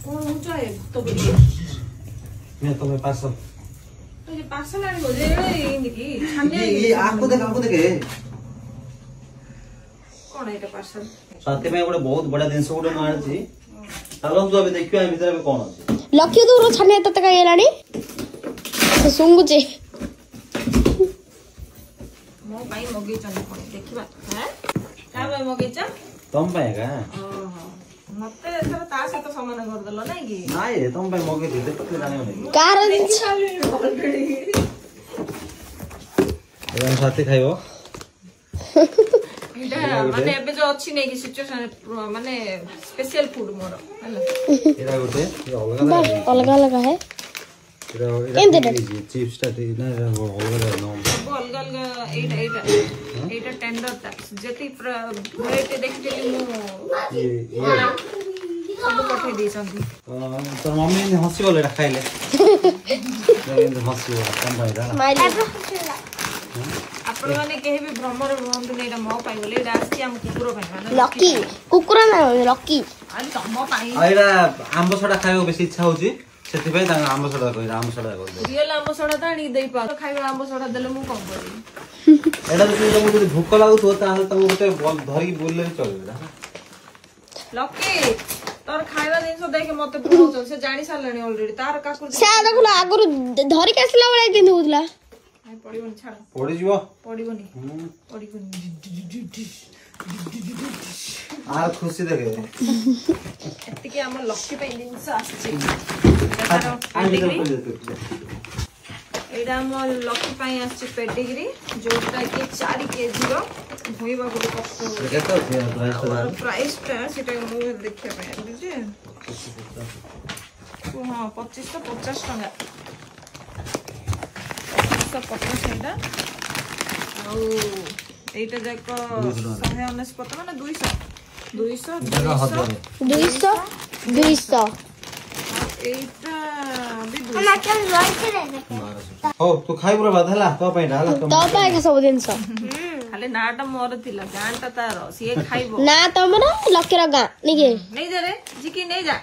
कौन ऊंचा है तो बोलिए मैं तुम्हें पार्सल तो ये पार्सल आने को दे इनकी छाने ये आपको देखे कौन है ये पार्सल साथी में गोटे बहुत बड़ा जिनस गोटे मार छी चलो तू अभी देखियो ए भीतर कौन अछि लकी दूर छाने तते का येलानी सुंगुचे मो पाई मगे चन कोन देखिबा हैं का भाई मगे च तुम पाएगा ओहो मते एथर ता सहित समान कर दलो नै की नाइ तुम पाए मगे दे पतले जाने नहीं कारण एवं साथी खाइबो इटा माने एबे जो अछि नै की सिचुएशन माने स्पेशल फूड मोर हला एरा गोटे अलग अलग है एरा चिप्स ता ना अलग अलग एटा टेंडर ता जति वेराइटी देखिली मु सब पठे दी संदी तो मम्मी ने हंसी बोले खाइले हंसी बोला कम भाई आपण माने केहे भी भ्रमर रुहंतु नै एटा मो पाइ बोले एटा आसी हम कुकुर पाइ माने लकी कुकुर ना लकी अनि तम पाइ एरा आंबो सडा खाइबो बेसी इच्छा होची सेति भाई ता आंबो सडा कहि आंबो सडा कहि रियल आंबो सडा त आनी देई पा खाइबा आंबो सडा देले मु कम करी एटा तो तुमको जदी भूख लागु तो ता तुम गोटे धरी बोलले चलेला लकी तोर खाइबा दिन सो देखे मते बोलौ से जानि सालणी ऑलरेडी तार काकुर से देखला आगुरु धरि के आसला बळे केन होतला आई पडिबन छाड़ पड़ी जीवो पडिबनी आर खुशी देखे एति के हमर लकी पे दिन से आछि एडा हमर लकी पे आछि पेडिग्री जोटा के 4 केजी रो भइबा गुडी कष्ट केतो प्राइस ता सेटा मु देखिया पे बुझे हां 2550 टका 2550 एटा आ एटा जाक 199 माने 200 200 एटा भी हो तू खाइ पुरा बाधला तो पई ढाला तो पाए के सब दिन स खाली नाटा मोर थिला गांटा तार सिए खाइबो ना तमरा लकी रा गा निके नहीं जा रे जी की नहीं जा